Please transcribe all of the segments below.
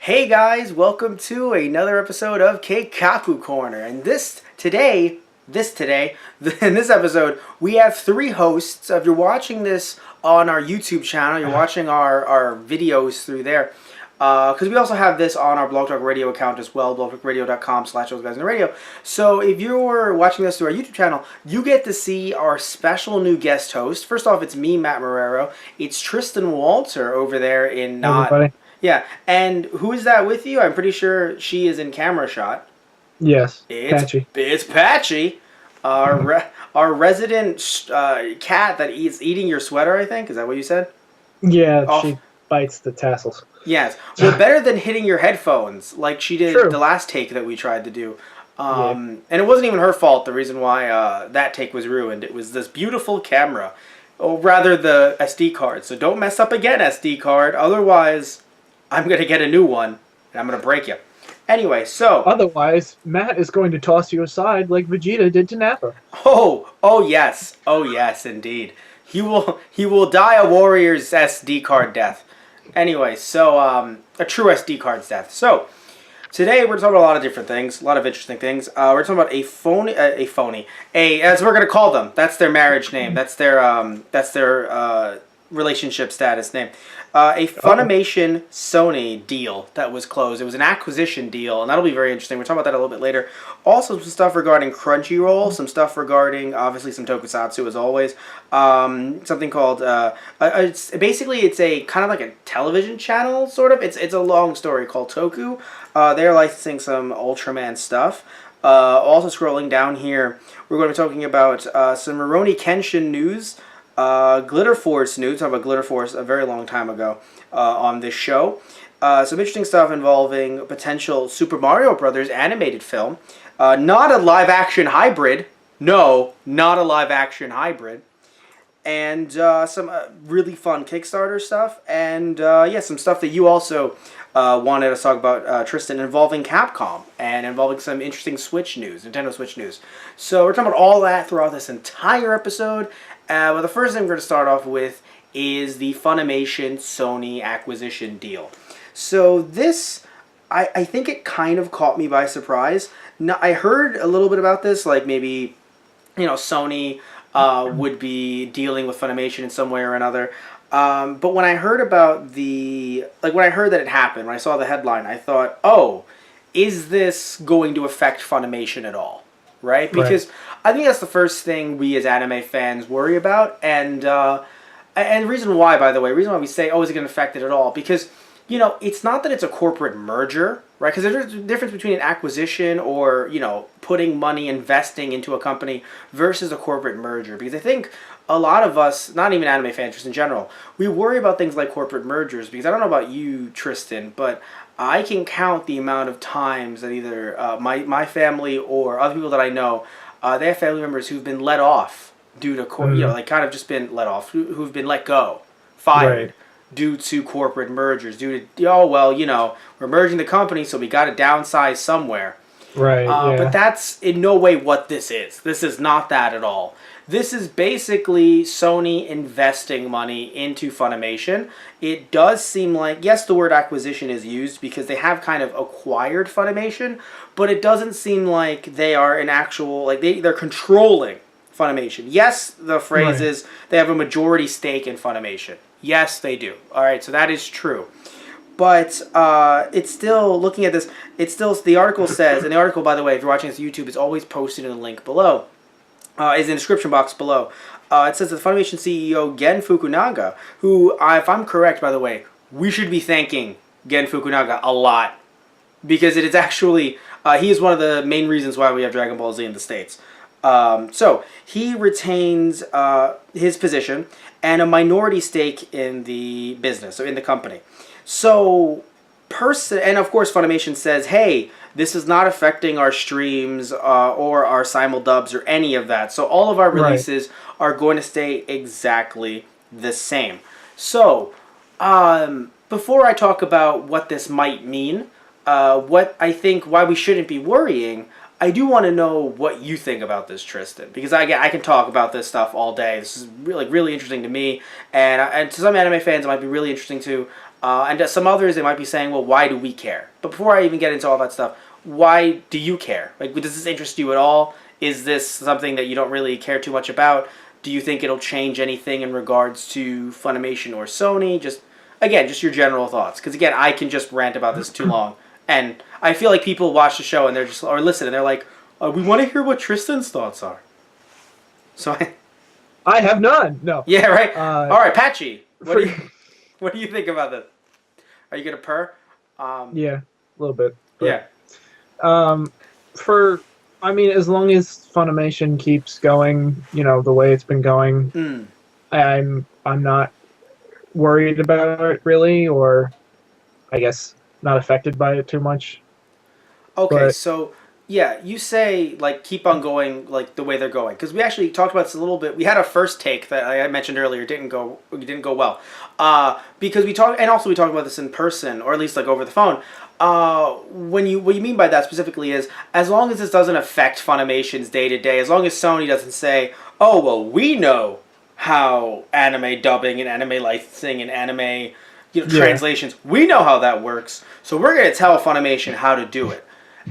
Hey guys, welcome to another episode of Keikaku Corner. And today, in this episode, we have three hosts. If you're watching this on our YouTube channel, you're watching our videos through there. Because we also have this on our Blog Talk Radio account as well, blogtalkradio.com/those guys in the radio. So if you're watching this through our YouTube channel, you get to see our special new guest host. First off, it's me, Matt Marrero. It's Tristan Walter over there in not. Everybody? Yeah, and who is that with you? I'm pretty sure she is in camera shot. Yes, It's Patchy. it's Patchy, our resident cat that is eating your sweater. I think is that what you said? Yeah, Oh. she bites the tassels. Yes. Well, better than hitting your headphones like she did True. the last take that we tried to do. And it wasn't even her fault. The reason why that take was ruined. It was this beautiful camera, or rather the SD card. So don't mess up again, SD card. Otherwise, I'm going to get a new one, and I'm going to break you. Anyway, so... Otherwise, Matt is going to toss you aside like Vegeta did to Nappa. Oh yes, indeed. He will die a warrior's SD card death. Anyway, so, a true SD card's death. So, today we're talking about a lot of different things, a lot of interesting things. We're talking about as we're going to call them. That's their marriage name. That's their relationship status name. A Funimation Sony deal that was closed. It was an acquisition deal, and that'll be very interesting. We'll talk about that a little bit later. Also, some stuff regarding Crunchyroll, some stuff regarding, obviously, some tokusatsu, as always. Something called, it's a kind of like a television channel, sort of. It's a long story called Toku. They're licensing some Ultraman stuff. Also scrolling down here, we're going to be talking about some Rurouni Kenshin news. Glitter Force news. Talked about Glitter Force a very long time ago on this show. Some interesting stuff involving potential Super Mario Brothers animated film. Not a live-action hybrid. No, not a live-action hybrid. And some really fun Kickstarter stuff. And some stuff that you also wanted us to talk about, Tristan, involving Capcom and involving some interesting Switch news, Nintendo Switch news. So we're talking about all that throughout this entire episode. Well, the first thing we're going to start off with is the Funimation Sony acquisition deal. So this, I think it kind of caught me by surprise. Now, I heard a little bit about this, like maybe, Sony would be dealing with Funimation in some way or another. But when I heard about when I heard that it happened, when I saw the headline, I thought, oh, is this going to affect Funimation at all? Right? Because I think that's the first thing we as anime fans worry about. And the reason why, by the way, we say, oh, is it going to affect it at all? Because, it's not that it's a corporate merger, right? Because there's a difference between an acquisition or, putting money, investing into a company versus a corporate merger. Because I think a lot of us, not even anime fans, just in general, we worry about things like corporate mergers. Because I don't know about you, Tristan, but I can count the amount of times that either my family or other people that I know, they have family members who've been let off due to, kind of just been let off, who've been let go, fired, due to corporate mergers, due to, we're merging the company, so we got to downsize somewhere. Right, But that's in no way what this is. This is not that at all. This is basically Sony investing money into Funimation. It does seem like, yes, the word acquisition is used because they have kind of acquired Funimation, but it doesn't seem like they are an actual, they're controlling Funimation. Yes, the phrase is they have a majority stake in Funimation. Yes, they do. All right, so that is true. But it's still, looking at this, the article says, and the article, by the way, if you're watching this on YouTube, is always posted in the link below. Is in the description box below. It says that the Funimation CEO Gen Fukunaga, who, if I'm correct, by the way, we should be thanking Gen Fukunaga a lot. Because it is actually, he is one of the main reasons why we have Dragon Ball Z in the States. So, he retains his position and a minority stake in the business, so in the company. So, and of course Funimation says, hey, this is not affecting our streams or our simuldubs or any of that. So all of our releases are going to stay exactly the same. So, before I talk about what this might mean, what I think, why we shouldn't be worrying, I do want to know what you think about this, Tristan, because I can talk about this stuff all day. This is really interesting to me, and to some anime fans, it might be really interesting too. And to some others, they might be saying, well, why do we care? But before I even get into all that stuff, why do you care? Like, does this interest you at all? Is this something that you don't really care too much about? Do you think it'll change anything in regards to Funimation or Sony? Just, again, just your general thoughts. Because, again, I can just rant about this too long. And I feel like people watch the show and they're just, or listen, and they're like, we want to hear what Tristan's thoughts are. So I have none. No. Yeah, right. All right, Patchy. For, What do you think about this? Are you gonna purr? yeah, a little bit. But, Yeah. I mean, as long as Funimation keeps going, the way it's been going, I'm not worried about it really, or I guess not affected by it too much. Okay, But, so yeah, you say like keep on going like the way they're going because we actually talked about this a little bit. We had a first take that I mentioned earlier didn't go well because we talked about this in person or at least like over the phone. What you mean by that specifically is as long as this doesn't affect Funimation's day to day, as long as Sony doesn't say, oh well, we know how anime dubbing and anime licensing and anime translations, we know how that works, so we're gonna tell Funimation how to do it.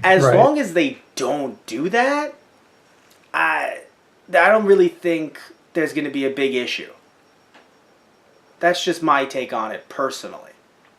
As Right. long as they don't do that, I don't really think there's going to be a big issue. That's just my take on it personally.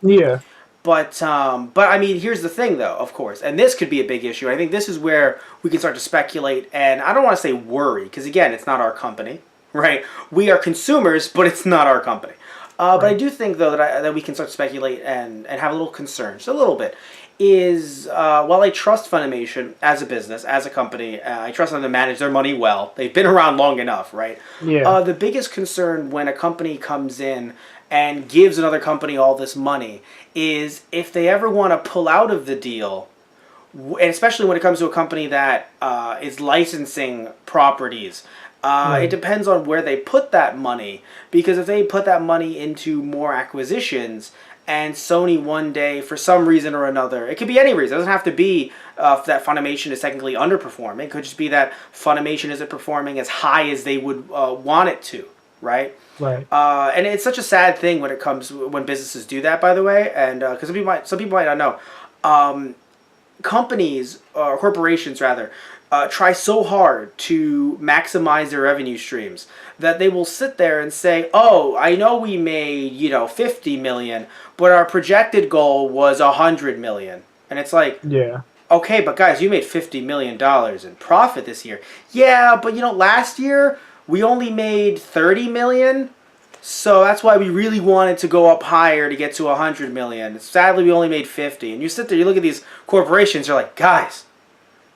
Yeah. But I mean, here's the thing, though. Of course, and this could be a big issue. I think this is where we can start to speculate, and I don't want to say worry, because again, it's not our company, right? We are consumers, but it's not our company. But I do think, though, that we can start to speculate and have a little concern, just a little bit. Is while I trust Funimation as a business, as a company, I trust them to manage their money well. They've been around long enough, right? Yeah. The biggest concern when a company comes in and gives another company all this money is if they ever want to pull out of the deal, and especially when it comes to a company that is licensing properties. It depends on where they put that money, because if they put that money into more acquisitions, and Sony one day, for some reason or another, it could be any reason. It doesn't have to be that Funimation is technically underperforming. It could just be that Funimation isn't performing as high as they would want it to, right? Right. And it's such a sad thing when businesses do that, by the way, and because some people might not know. Companies, or corporations rather, try so hard to maximize their revenue streams that they will sit there and say, oh, I know we made, 50 million, but our projected goal was 100 million. And it's like, Yeah. okay, but guys, you made $50 million in profit this year. Yeah, but last year we only made 30 million. So that's why we really wanted to go up higher to get to 100 million. Sadly, we only made 50. And you sit there, you look at these corporations, you're like, guys,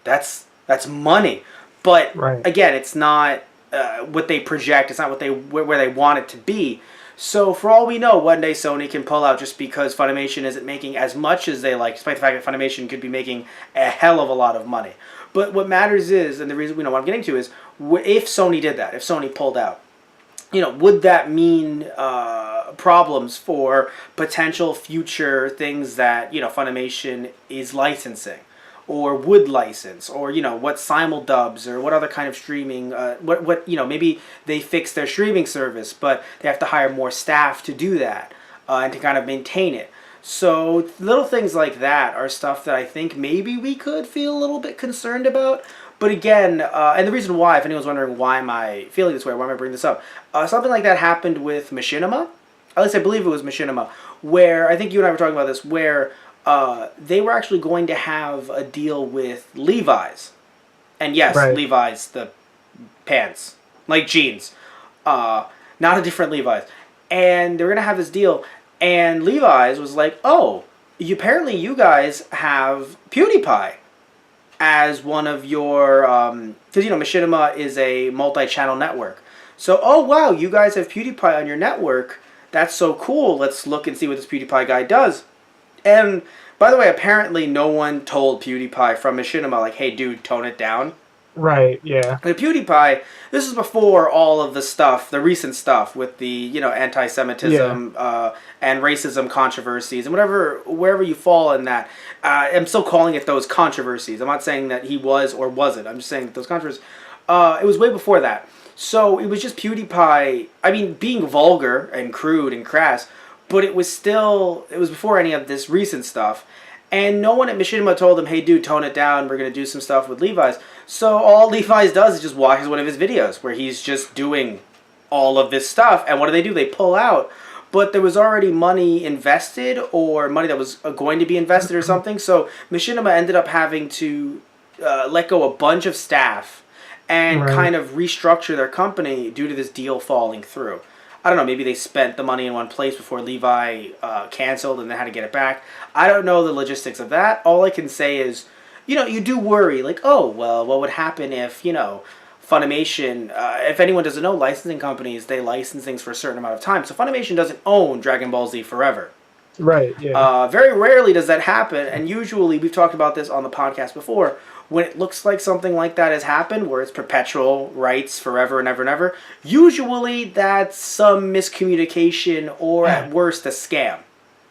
that's money. But Right. again, it's not what they project. It's not where they want it to be. So for all we know, one day Sony can pull out just because Funimation isn't making as much as they like, despite the fact that Funimation could be making a hell of a lot of money. But what matters is, and the reason what I'm getting to is, if Sony did that, if Sony pulled out, would that mean problems for potential future things that Funimation is licensing, or would license, or what simuldubs or what other kind of streaming? Maybe they fix their streaming service, but they have to hire more staff to do that and to kind of maintain it. So little things like that are stuff that I think maybe we could feel a little bit concerned about. But again, and the reason why, if anyone's wondering why am I feeling this way, why am I bringing this up, something like that happened with Machinima. At least I believe it was Machinima, where I think you and I were talking about this, where they were actually going to have a deal with Levi's. And yes, Right. Levi's, the pants, like jeans, not a different Levi's. And they were going to have this deal, and Levi's was like, oh, apparently you guys have PewDiePie as one of your, because Machinima is a multi-channel network. So, oh wow, you guys have PewDiePie on your network. That's so cool. Let's look and see what this PewDiePie guy does. And by the way, apparently no one told PewDiePie from Machinima, like, hey dude, tone it down. Right. Yeah. The PewDiePie, this is before all of the stuff, the recent stuff with the, anti-Semitism and racism controversies and wherever you fall in that. I'm still calling it those controversies. I'm not saying that he was or wasn't. I'm just saying that those controversies. It was way before that. So it was just PewDiePie, being vulgar and crude and crass, but it was before any of this recent stuff. And no one at Machinima told him, hey, dude, tone it down. We're going to do some stuff with Levi's. So all Levi's does is just watches one of his videos where he's just doing all of this stuff. And what do? They pull out. But there was already money invested or money that was going to be invested or something. So Machinima ended up having to let go a bunch of staff and kind of restructure their company due to this deal falling through. I don't know, maybe they spent the money in one place before Levi canceled and then had to get it back. I don't know the logistics of that. All I can say is, you do worry, like, oh, well, what would happen if, Funimation, if anyone doesn't know, licensing companies, they license things for a certain amount of time. So Funimation doesn't own Dragon Ball Z forever. Right, yeah. Very rarely does that happen, and usually, we've talked about this on the podcast before, when it looks like something like that has happened, where it's perpetual rights forever and ever and ever, usually that's some miscommunication or at worst a scam.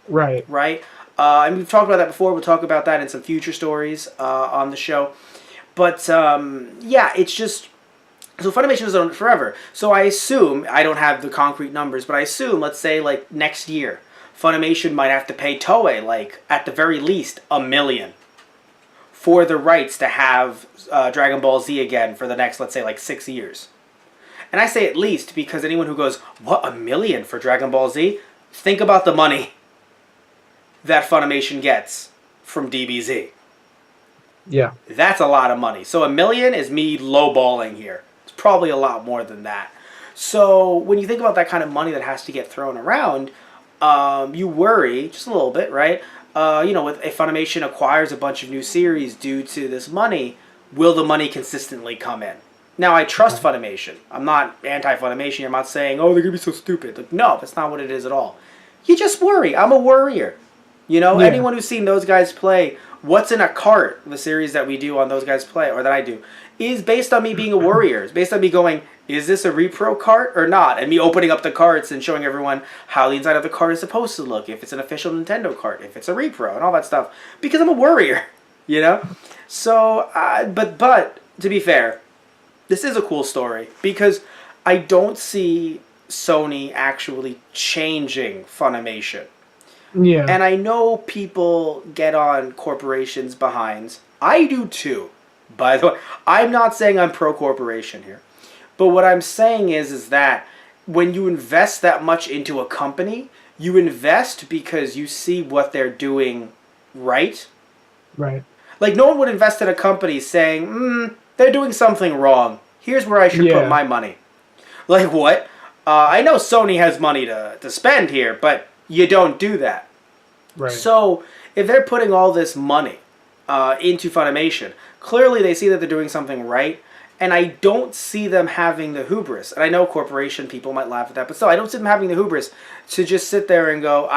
Right. Right? And we've talked about that before. We'll talk about that in some future stories on the show. But, yeah, it's just... So Funimation has owned it forever. So I assume, I don't have the concrete numbers, but I assume, let's say, like, next year, Funimation might have to pay Toei, like, at the very least, $1 million for the rights to have Dragon Ball Z again for the next, let's say, like 6 years. And I say at least because anyone who goes, what, $1 million for Dragon Ball Z? Think about the money that Funimation gets from DBZ. Yeah. That's a lot of money. So $1 million is me lowballing here. It's probably a lot more than that. So when you think about that kind of money that has to get thrown around, you worry just a little bit, right? If Funimation acquires a bunch of new series due to this money, will the money consistently come in? Now, I trust Funimation. I'm not anti-Funimation. I'm not saying, oh, they're going to be so stupid. Like, no, that's not what it is at all. You just worry. I'm a worrier. Anyone who's seen those guys play, What's in a Cart, the series that we do on those guys play, or that I do, is based on me being a worrier. It's based on me going, is this a repro cart or not? And me opening up the carts and showing everyone how the inside of the cart is supposed to look, if it's an official Nintendo cart, if it's a repro, and all that stuff. Because I'm a worrier, So, but to be fair, this is a cool story because I don't see Sony actually changing Funimation. Yeah. And I know people get on corporations' behinds. I do too, by the way. I'm not saying I'm pro-corporation here. But what I'm saying is that when you invest that much into a company, you invest because you see what they're doing right. Right. Like, no one would invest in a company saying, they're doing something wrong. Here's where I should put my money. Like, what? I know Sony has money to spend here, but you don't do that. Right. So, if they're putting all this money into Funimation, clearly they see that they're doing something right, and I don't see them having the hubris. And I know corporation people might laugh at that, but still, I don't see them having the hubris to just sit there and go,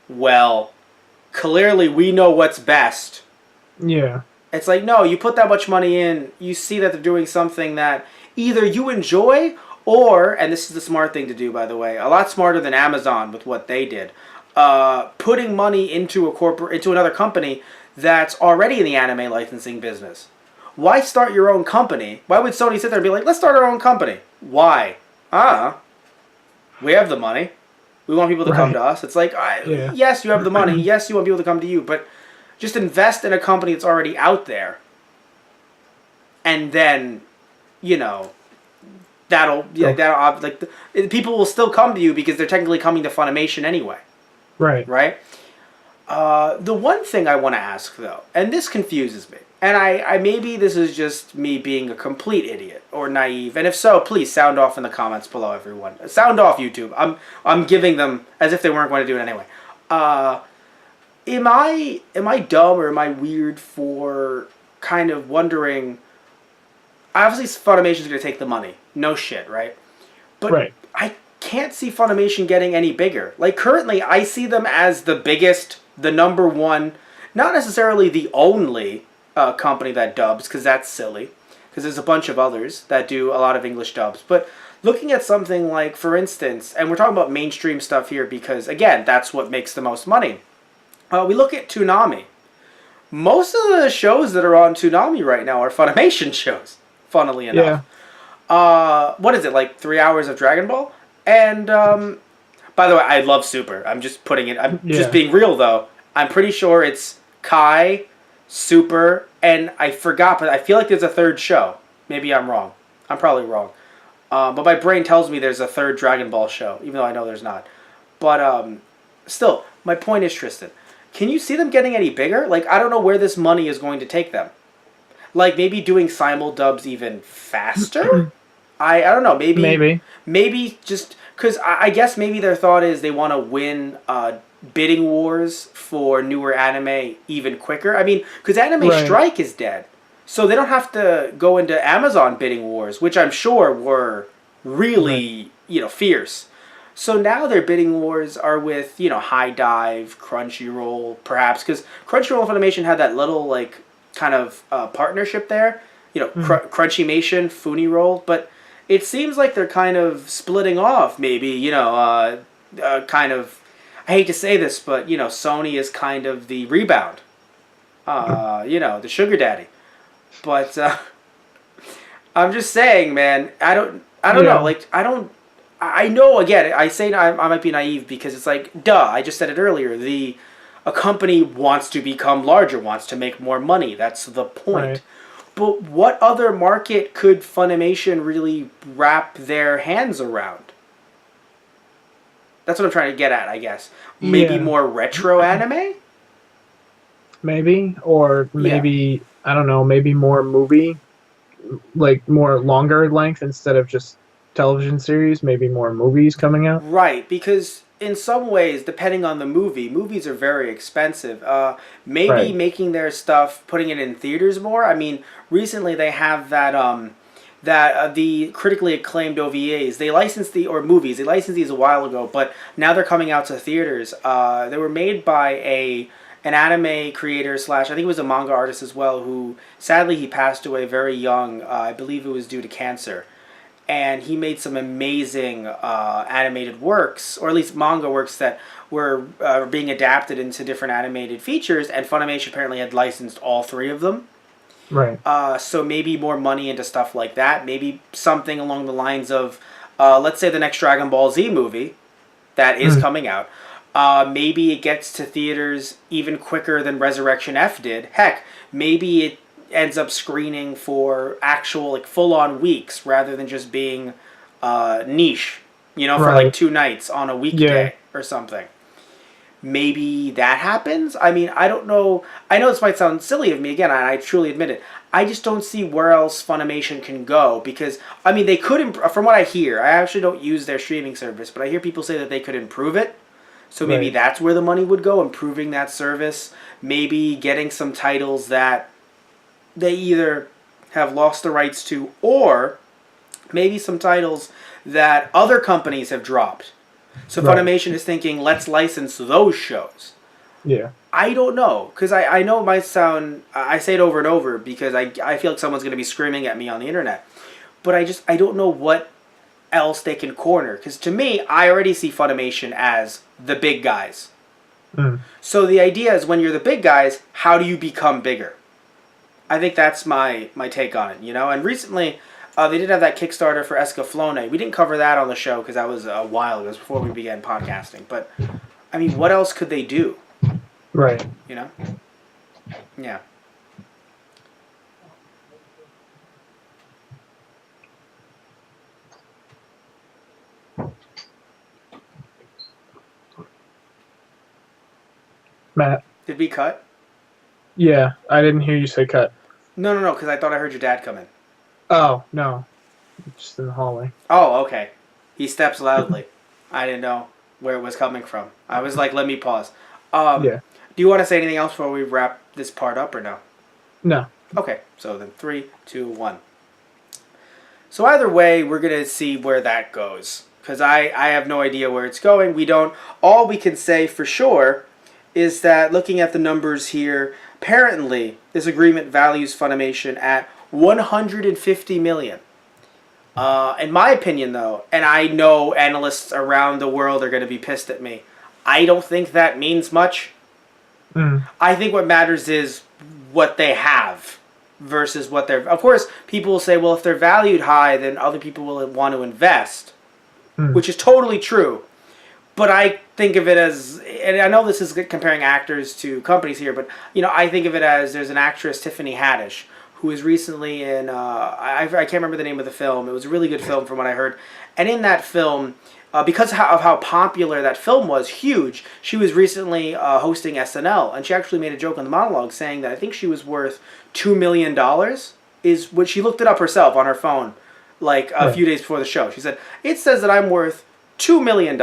well, clearly we know what's best. Yeah. It's like, no, you put that much money in, you see that they're doing something that either you enjoy or, and this is the smart thing to do, by the way, a lot smarter than Amazon with what they did, putting money into another company that's already in the anime licensing business. Why start your own company? Why would Sony sit there and be like, let's start our own company? Why? We have the money. We want people to come to us. It's like, yes, you have the money. Yes, you want people to come to you, but just invest in a company that's already out there. And then, people will still come to you because they're technically coming to Funimation anyway. Right. Right? The one thing I want to ask, though, and this confuses me, and I maybe this is just me being a complete idiot or naive, and if so, please sound off in the comments below, everyone. Sound off, YouTube. I'm giving them as if they weren't going to do it anyway. Am I dumb or am I weird for kind of wondering? Obviously, Funimation's going to take the money. No shit, right? But I can't see Funimation getting any bigger. Like, currently, I see them as the biggest, the number one, not necessarily the only company that dubs, because that's silly, because there's a bunch of others that do a lot of English dubs. But looking at something like, for instance, and we're talking about mainstream stuff here because, again, that's what makes the most money. We look at Toonami. Most of the shows that are on Toonami right now are Funimation shows, funnily enough. What is it, like 3 hours of Dragon Ball? And, by By the way, I love Super. I'm just putting it. I'm just Yeah. being real though. I'm pretty sure it's Kai, Super, and I forgot, but I feel like there's a third show. Maybe I'm wrong. I'm probably wrong. But my brain tells me there's a third Dragon Ball show, even though I know there's not. But still, my point is, Tristan, can you see them getting any bigger? Like, I don't know where this money is going to take them. Like, maybe doing simul dubs even faster? I don't know. Maybe just because I guess maybe their thought is they want to win bidding wars for newer anime even quicker. I mean, because Anime Right. Strike is dead, so they don't have to go into Amazon bidding wars, which I'm sure were really fierce. So now their bidding wars are with High Dive, Crunchyroll, perhaps because Crunchyroll and Funimation had that little like kind of partnership there. Crunchymation, Funiroll, but it seems like they're kind of splitting off. Maybe kind of. I hate to say this, but Sony is kind of the rebound. The sugar daddy. But I'm just saying, man. I don't know. Like I don't. I know. Again, I say I might be naive because it's like, duh. I just said it earlier. A company wants to become larger, wants to make more money. That's the point. Right. But what other market could Funimation really wrap their hands around? That's what I'm trying to get at, I guess. Maybe more retro anime? Maybe, or maybe I don't know. Maybe more movie, like more longer length instead of just television series. Maybe more movies coming out. Right, because in some ways, depending on the movie, movies are very expensive. Maybe making their stuff, putting it in theaters more. I mean, recently they have the critically acclaimed OVAs. They licensed movies. They licensed these a while ago, but now they're coming out to theaters. They were made by an anime creator / I think he was a manga artist as well, who sadly he passed away very young. I believe it was due to cancer. And he made some amazing animated works, or at least manga works that were being adapted into different animated features, and Funimation apparently had licensed all 3 of them. Right. So maybe more money into stuff like that. Maybe something along the lines of, let's say the next Dragon Ball Z movie that is coming out. Maybe it gets to theaters even quicker than Resurrection F did. Heck, maybe it ends up screening for actual like full-on weeks rather than just being niche, for like 2 nights on a weekday or something. Maybe that happens. I mean, I don't know. I know this might sound silly of me again, and I truly admit it. I just don't see where else Funimation can go because, I mean, they could, from what I hear, I actually don't use their streaming service, but I hear people say that they could improve it. So maybe that's where the money would go, improving that service. Maybe getting some titles that they either have lost the rights to, or maybe some titles that other companies have dropped. So Funimation is thinking, let's license those shows. Yeah. I don't know, because I know it might sound, I say it over and over because I feel like someone's going to be screaming at me on the internet. But I don't know what else they can corner. Because to me, I already see Funimation as the big guys. So the idea is when you're the big guys, how do you become bigger? I think that's my take on it, And recently, they did have that Kickstarter for Escaflowne. We didn't cover that on the show because that was a while ago. It was before we began podcasting. But, I mean, what else could they do? Right. Yeah. Matt. Did we cut? Yeah, I didn't hear you say cut. No, because I thought I heard your dad come in. Oh, no. Just in the hallway. Oh, okay. He steps loudly. I didn't know where it was coming from. I was like, let me pause. Yeah. Do you want to say anything else before we wrap this part up or no? No. Okay, so then 3, 2, 1. So either way, we're going to see where that goes. Because I have no idea where it's going. All we can say for sure is that looking at the numbers here, apparently this agreement values Funimation at $150 million. In my opinion, though, and I know analysts around the world are going to be pissed at me, I don't think that means much. I think what matters is what they have versus what they're... Of course, people will say, well, if they're valued high, then other people will want to invest, which is totally true. But I think of it as, and I know this is comparing actors to companies here, but I think of it as there's an actress, Tiffany Haddish, who is recently in I can't remember the name of the film. It was a really good film from what I heard, and in that film. Because of how popular that film was, huge, she was recently hosting SNL, and she actually made a joke on the monologue saying that I think she was worth $2 million, is what she looked it up herself on her phone, like a few days before the show. She said, it says that I'm worth $2 million.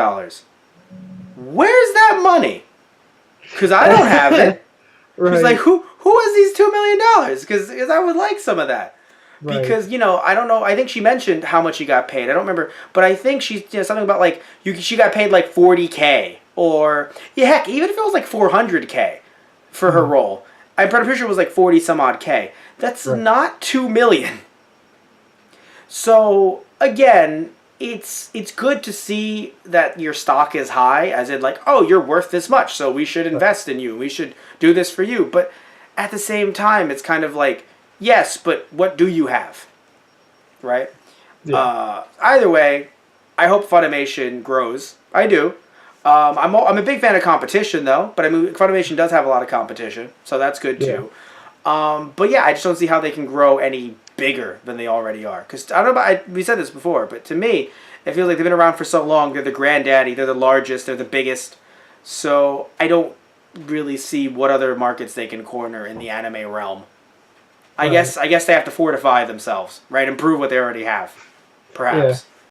Where's that money? Because I don't have it. Right. She's like, who has these $2 million? Because I would like some of that. Right. Because, I don't know, I think she mentioned how much she got paid. I don't remember, but I think she's something about like, she got paid like $40K. Or, heck, even if it was like $400K for her role. I'm pretty sure it was like 40 some odd K. That's not $2 million. So, again, it's good to see that your stock is high, as in like, oh, you're worth this much, so we should invest in you. We should do this for you. But at the same time, it's kind of like, yes, but what do you have? Right? Yeah. Either way, I hope Funimation grows. I do. I'm a big fan of competition, though. But I mean, Funimation does have a lot of competition, so that's good, too. But yeah, I just don't see how they can grow any bigger than they already are. Because, I don't know, we said this before, but to me, it feels like they've been around for so long. They're the granddaddy. They're the largest. They're the biggest. So I don't really see what other markets they can corner in the anime realm. I guess they have to fortify themselves, right? Improve what they already have, perhaps.